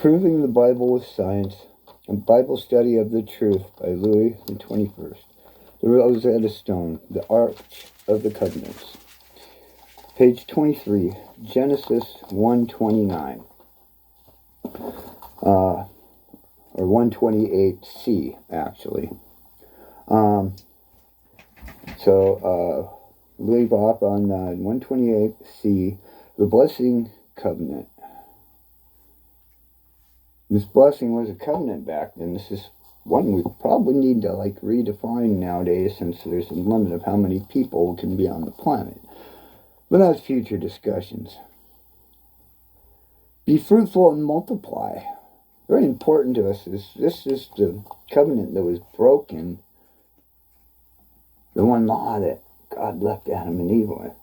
Proving the Bible with Science, a Bible Study of the Truth by Louis the 21st. The Rosetta Stone, the Arch of the Covenants. Page 23, Genesis 1:29. Or 128c, actually. Leave off on 128c, the Blessing Covenant. This blessing was a covenant back then. This is one we probably need to redefine nowadays, since there's a limit of how many people can be on the planet. But that's future discussions. Be fruitful and multiply. Very important to us. This is the covenant that was broken. The one law that God left Adam and Eve with.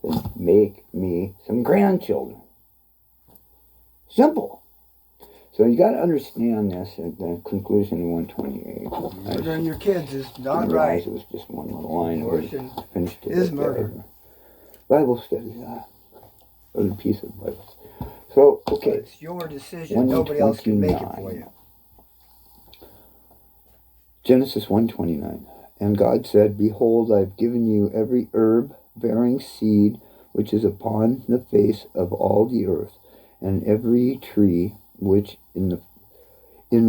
Said, make me some grandchildren. Simple. So you got to understand this at the conclusion of 128. Murdering your kids is not right. It was just one little line. Abortion finished it is murder. Bible study. A piece of Bible. So, okay. It's your decision. Nobody else can make it for you. Genesis 1:29. And God said, Behold, I have given you every herb bearing seed which is upon the face of all the earth, and every tree which in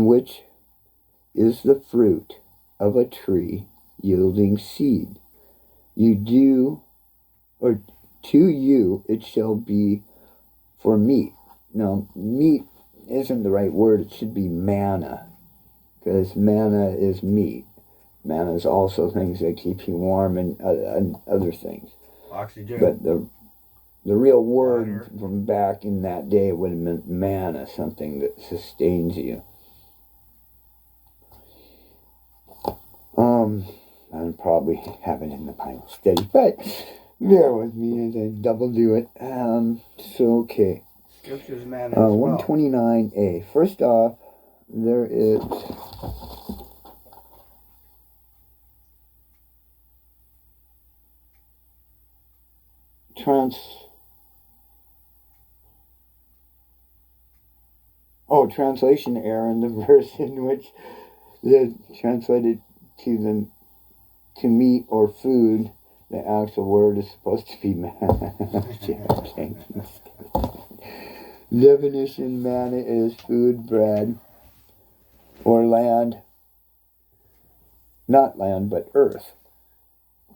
which is the fruit of a tree yielding seed. To you it shall be for meat. Now, meat isn't the right word. It should be manna, because manna is meat. Manna is also things that keep you warm and other things. Oxygen. But the real word from back in that day would have meant manna, something that sustains you. I'll probably have it in the Bible study, but bear with me as I double do it. Okay. Scripture's manna as well. 129a. First off, there is translation error in the verse in which they translated to meat or food. The actual word is supposed to be manna. Definition: manna is food, bread, or land. Not land, but earth.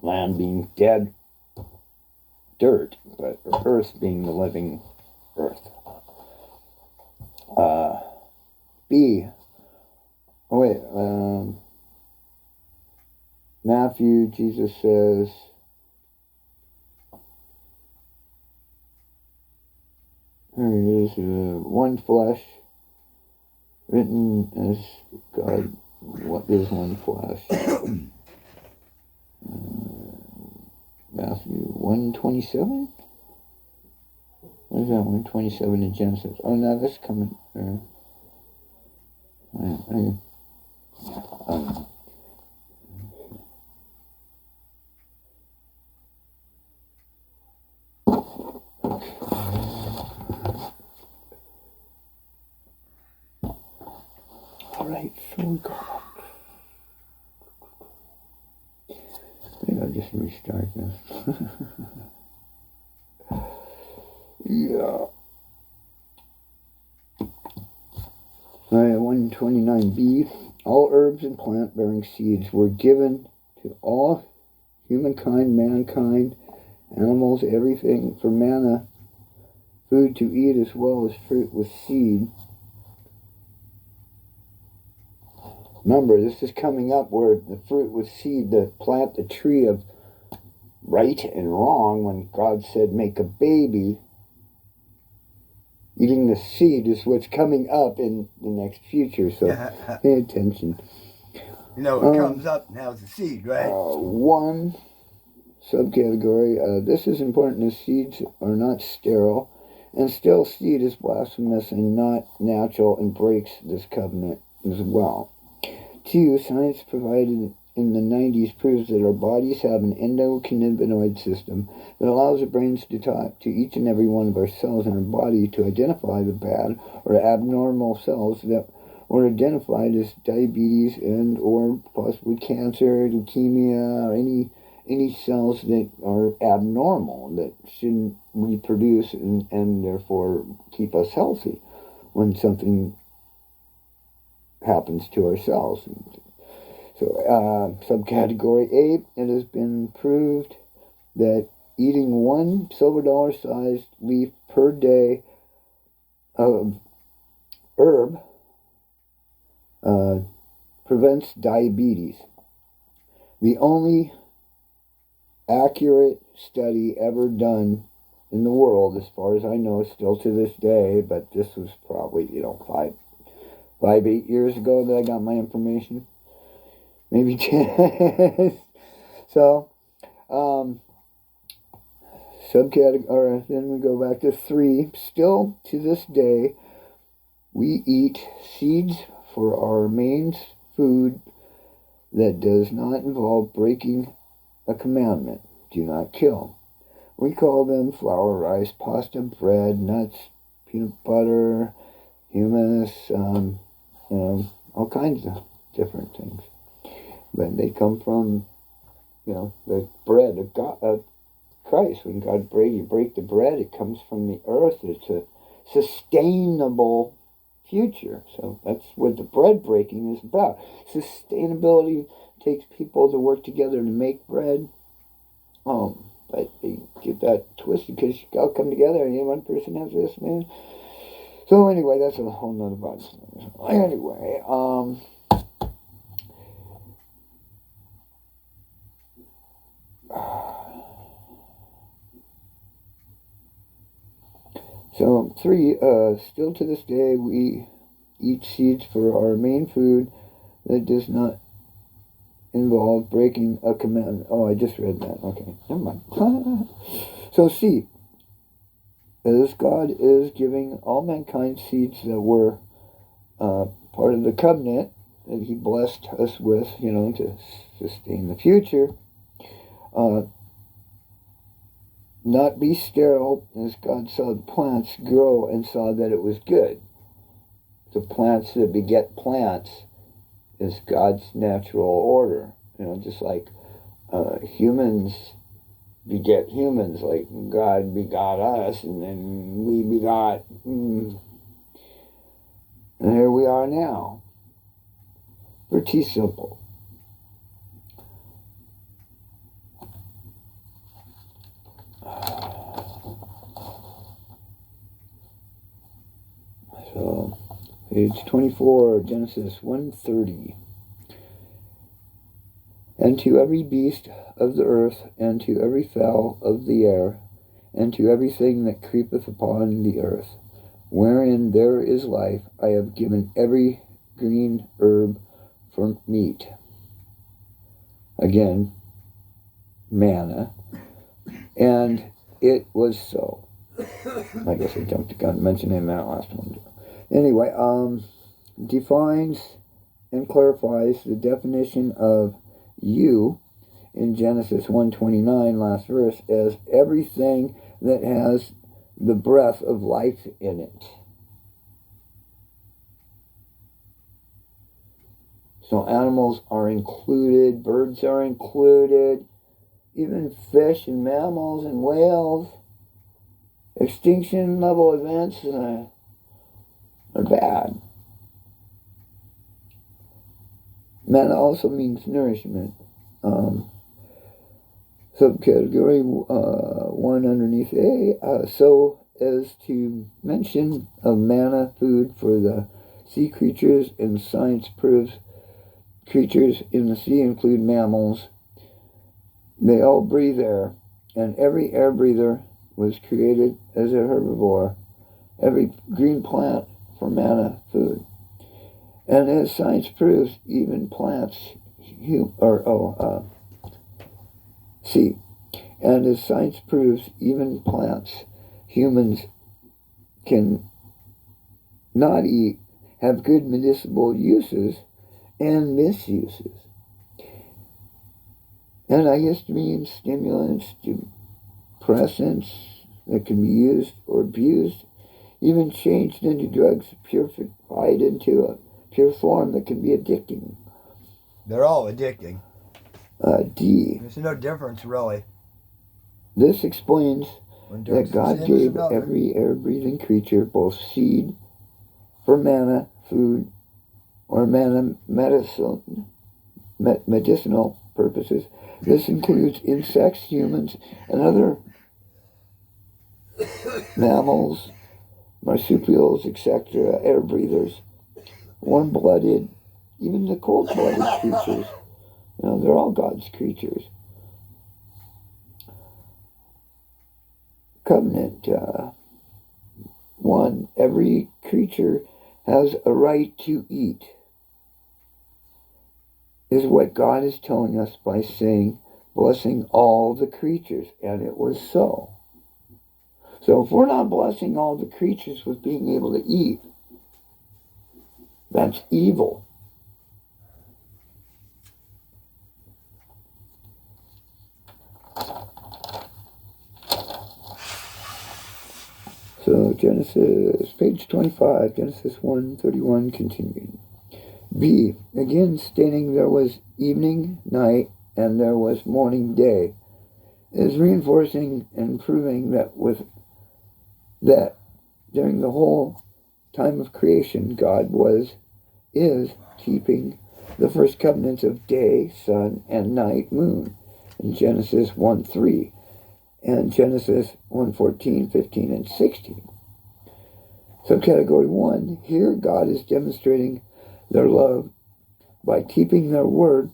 Land being dead dirt, but earth being the living earth. Matthew, Jesus says, here it is, one flesh, written as God. What is one flesh? Matthew 1:27? What is that, 1:27 in Genesis? Oh, no, that's coming. Alright, so we go. Maybe I'll just restart this. Yeah. Alright, 129b. All herbs and plant-bearing seeds were given to all humankind, mankind, animals, everything for manna, food to eat, as well as fruit with seed. Remember, this is coming up where the fruit with seed, to plant the tree of right and wrong, when God said make a baby. Eating the seed is what's coming up in the next future, so pay attention. You know what comes up now is the seed, right? One subcategory, this is important, as seeds are not sterile, and still seed is blasphemous and not natural and breaks this covenant as well. 2, science provided in the 90s proves that our bodies have an endocannabinoid system that allows the brains to talk to each and every one of our cells in our body to identify the bad or abnormal cells that were identified as diabetes and or possibly cancer, leukemia, or any cells that are abnormal that shouldn't reproduce and therefore keep us healthy when something happens to our cells. So, subcategory 8, it has been proved that eating one silver dollar-sized leaf per day of herb prevents diabetes. The only accurate study ever done in the world, as far as I know, still to this day, but this was probably, 8 years ago that I got my information. Maybe 10. So, subcategory, then we go back to 3. Still to this day, we eat seeds for our main food that does not involve breaking a commandment. Do not kill. We call them flour, rice, pasta, bread, nuts, peanut butter, hummus, all kinds of different things. But they come from, the bread of God, of Christ. When God break the bread, it comes from the earth. It's a sustainable future. So that's what the bread breaking is about. Sustainability takes people to work together to make bread. But they get that twisted because you all come together and one person has this, man. So anyway, that's a whole nother bunch. Anyway, so 3, still to this day, we eat seeds for our main food that does not involve breaking a commandment. Oh, I just read that. Okay, never mind. So C, as God is giving all mankind seeds that were part of the covenant that he blessed us with, to sustain the future, not be sterile, as God saw the plants grow and saw that it was good. The plants that beget plants is God's natural order. Just like humans beget humans, like God begot us, and then we begot, and here we are now. Pretty simple. So, page 24, Genesis 1:30. And to every beast of the earth, and to every fowl of the air, and to everything that creepeth upon the earth, wherein there is life, I have given every green herb for meat. Again, manna. And it was so. I guess I jumped the gun mentioning that last one. Anyway, defines and clarifies the definition of you in Genesis 1:29, last verse, as everything that has the breath of life in it. So animals are included, birds are included, even fish and mammals and whales. Extinction level events are bad. Manna also means nourishment. Subcategory 1 underneath A, so as to mention of manna food for the sea creatures, and science proves creatures in the sea include mammals. They all breathe air, and every air breather was created as a herbivore. Every green plant for manna food. And as science proves, even plants, and as science proves, even plants, humans can not eat, have good medicinal uses and misuses. And histamine, stimulants, depressants that can be used or abused, even changed into drugs, purified into a pure form that can be addicting. They're all addicting. D. There's no difference, really. This explains that God gave every air-breathing creature both seed for manna, food, or manna medicinal purposes. This includes insects, humans, and other mammals, marsupials, etc., air breathers, warm-blooded, even the cold-blooded creatures. They're all God's creatures. Covenant 1. Every creature has a right to eat, is what God is telling us by saying, blessing all the creatures, and it was so. So if we're not blessing all the creatures with being able to eat, that's evil. So Genesis, page 25, Genesis 1:31 continued. B, again stating there was evening, night, and there was morning, day, is reinforcing and proving that during the whole time of creation, God is keeping the first covenants of day, sun, and night, moon, in Genesis 1:3. And Genesis 1:14, 15, and 16. Subcategory 1, here God is demonstrating their love by keeping their word,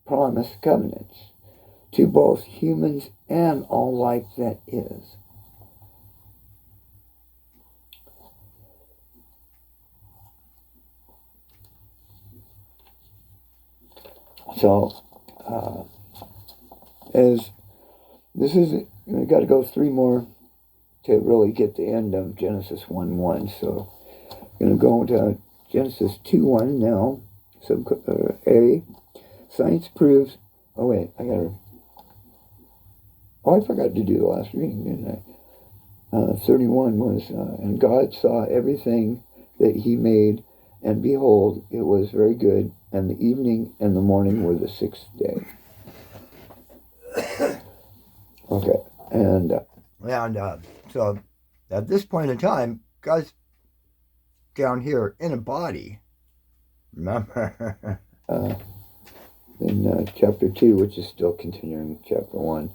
promise, covenants to both humans and all life that is. So, we've got to go 3 more to really get the end of Genesis 1:1. So, I'm going to go into Genesis 2:1 now. A, science proves. Oh wait, I forgot to do the last reading, didn't I? 31 was, and God saw everything that He made, and behold, it was very good. And the evening and the morning were the 6th day. Okay, and so at this point in time, God's down here in a body. Remember? In chapter 2, which is still continuing chapter 1.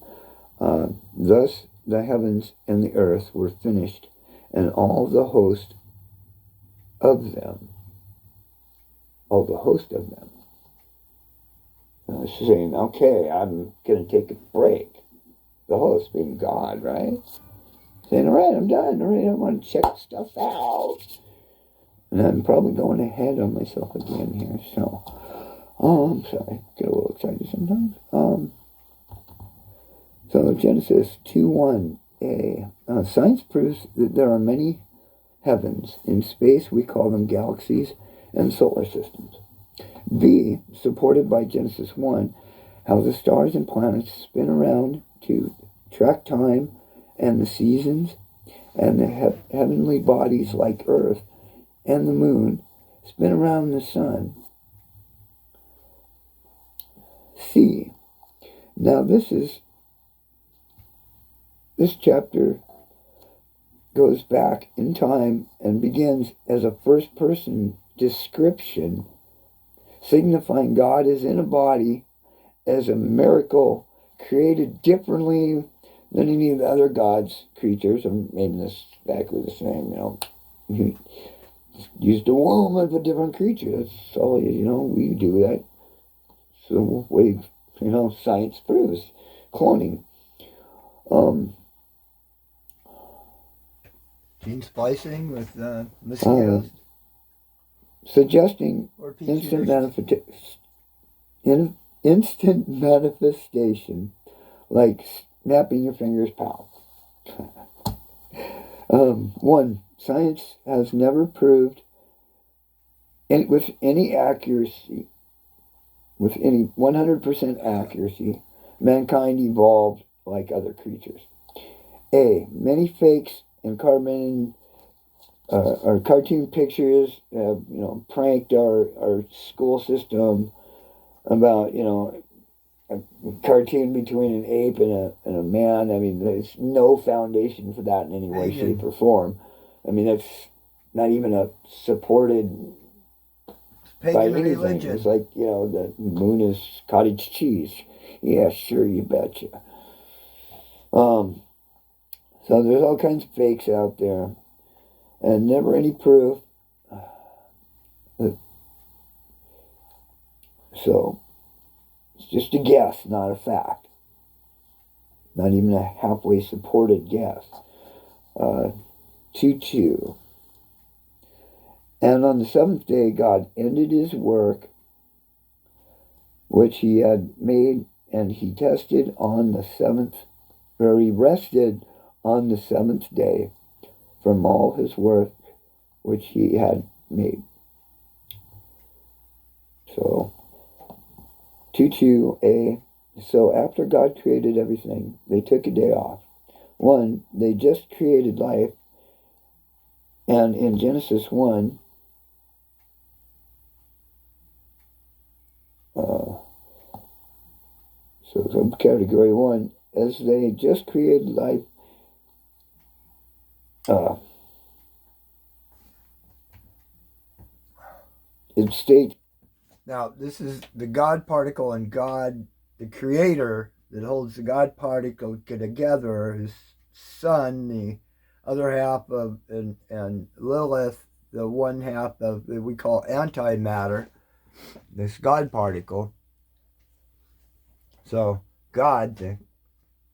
Thus the heavens and the earth were finished, and all the host of them. Saying, okay, I'm going to take a break. The host being God, right? Saying, all right, I'm done. All right, I want to check stuff out. And I'm probably going ahead on myself again here. So, I'm sorry. Get a little excited sometimes. So Genesis 2:1a. Science proves that there are many heavens. In space, we call them galaxies and solar systems. B, supported by Genesis 1, how the stars and planets spin around to track time and the seasons, and the heavenly bodies like Earth and the moon spin around the sun. C, now this chapter goes back in time and begins as a first-person description signifying God is in a body as a miracle created differently than any of the other God's creatures, or maybe this exactly the same, He used a womb of a different creature. That's all, we do that. So way, science proves. Cloning. Gene splicing with mosquitoes. Suggesting instant manifestation, like snapping your fingers, pow. 1. Science has never proved with any accuracy, with any 100% accuracy, mankind evolved like other creatures. A. Many fakes and cartoon pictures have, pranked our school system about, a cartoon between an ape and a man. I mean, there's no foundation for that in any way, shape, or form. I mean, that's not even a supported by anything. Religion. It's like, the moon is cottage cheese. Yeah, sure, you betcha. So there's all kinds of fakes out there, and never any proof. So it's just a guess, not a fact. Not even a halfway supported guess. 2:2. And on the seventh day, God ended his work which he had made, and he tested on the seventh, or he rested on the seventh day from all his work which he had made. So, 2:2a. So after God created everything, they took a day off. 1, they just created life, and in Genesis 1, so category 1, as they just created life, it states. Now, this is the God particle, and God, the creator, that holds the God particle together, his son, the other half of, and Lilith, the one half of, that we call antimatter, this God particle. So God, the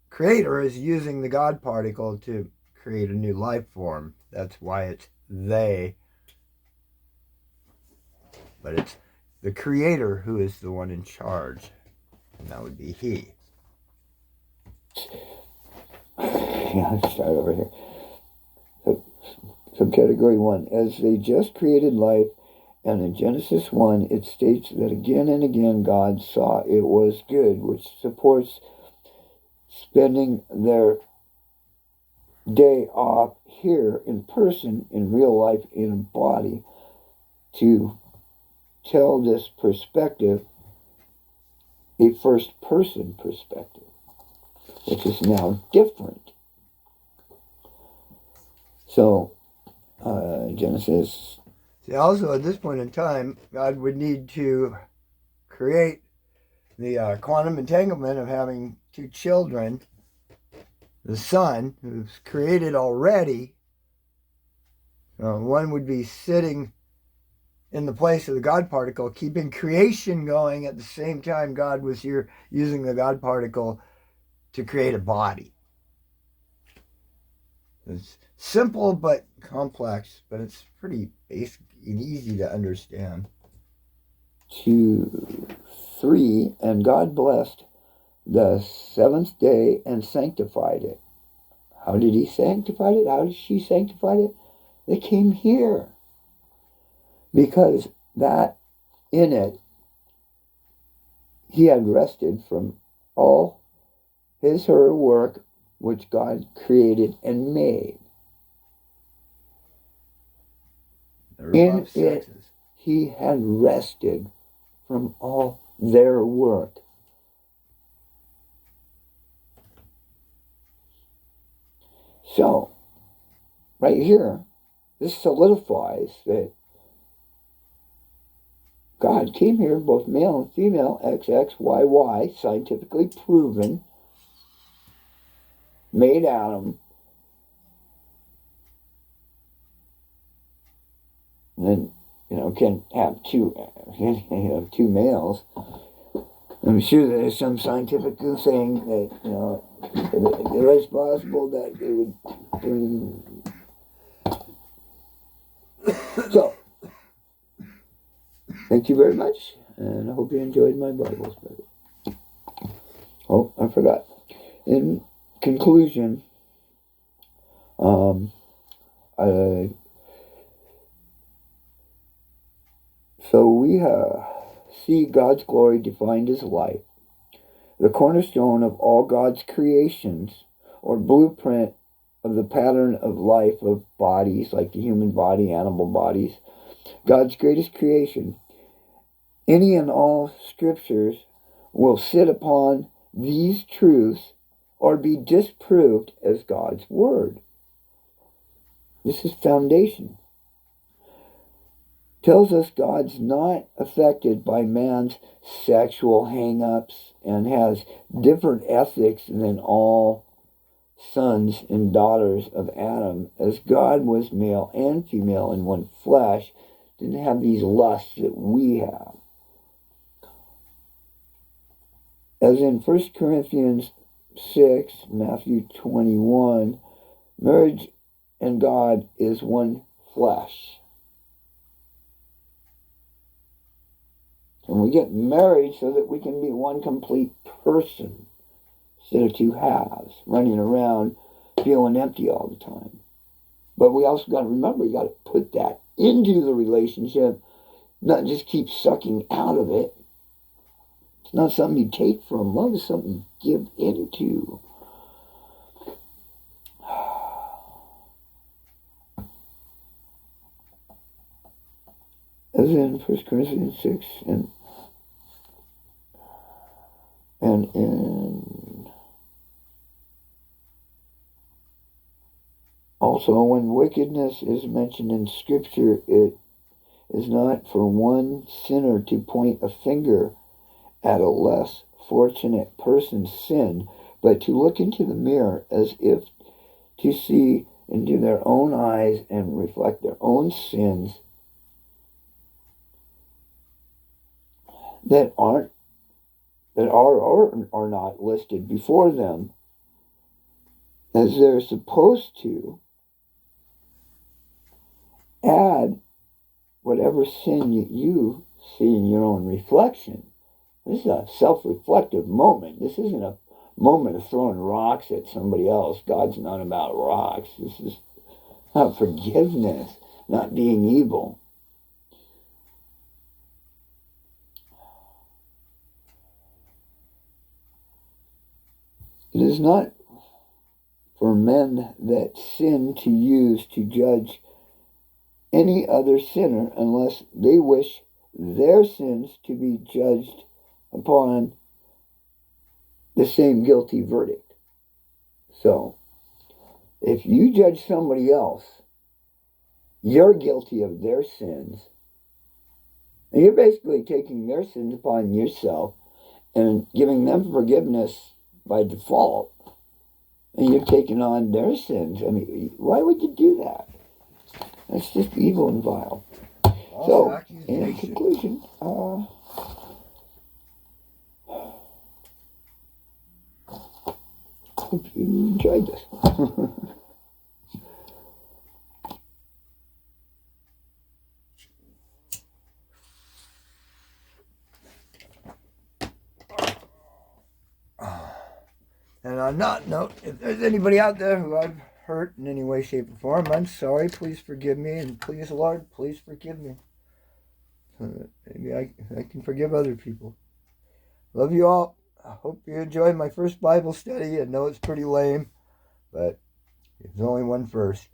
creator, is using the God particle to create a new life form. That's why it's they. But it's the creator who is the one in charge. And that would be he. Yeah, let's start over here. So category 1, as they just created life, and in Genesis 1, it states that again and again God saw it was good, which supports spending their day off here in person, in real life, in a body, to tell this perspective, a first-person perspective, which is now different. So, Genesis. See, also at this point in time, God would need to create the quantum entanglement of having two children. The Son, who's created already, one would be sitting in the place of the God particle, keeping creation going at the same time God was here using the God particle to create a body. It's simple but complex, but it's pretty basic and easy to understand. 2, 3, and God blessed the seventh day and sanctified it. How did he sanctify it? How did she sanctify it? They came here. Because that in it, he had rested from all her work which God created and made. In it, he had rested from all their work. So, right here, this solidifies that God came here, both male and female, XXYY, scientifically proven, made Adam, and then, can have two males. I'm sure there's some scientific saying that, it is possible that they would. So, thank you very much, and I hope you enjoyed my Bible study. Oh, I forgot. In conclusion, so we see God's glory defined as life. the cornerstone of all God's creations, or blueprint of the pattern of life of bodies, like the human body, animal bodies, God's greatest creation. Any and all scriptures will sit upon these truths or be disproved as God's word. This is foundation. Tells us God's not affected by man's sexual hang-ups and has different ethics than all sons and daughters of Adam, as God was male and female in one flesh, didn't have these lusts that we have. As in 1 Corinthians 6, Matthew 21, marriage and God is one flesh. And we get married so that we can be one complete person instead of two halves, running around feeling empty all the time. But we also got to remember, you got to put that into the relationship, not just keep sucking out of it. It's not something you take from. Love is something you give into. As in 1 Corinthians 6 and in also when wickedness is mentioned in Scripture, it is not for one sinner to point a finger at a less fortunate person's sin, but to look into the mirror as if to see into their own eyes and reflect their own sins that are or not listed before them as they're supposed to add whatever sin you see in your own reflection. This is a self-reflective moment. This isn't a moment of throwing rocks at somebody else. God's not about rocks. This is about forgiveness, not being evil. It is not for men that sin to use to judge any other sinner unless they wish their sins to be judged upon the same guilty verdict. So, if you judge somebody else, you're guilty of their sins, and you're basically taking their sins upon yourself and giving them forgiveness by default, and you're taking on their sins. I mean, why would you do that? That's just evil and vile. So, in conclusion, hope you enjoyed this. And on that note, if there's anybody out there who I've hurt in any way, shape, or form, I'm sorry. Please forgive me. And please, Lord, please forgive me. So that maybe I can forgive other people. Love you all. I hope you enjoyed my first Bible study. I know it's pretty lame, but there's only one verse.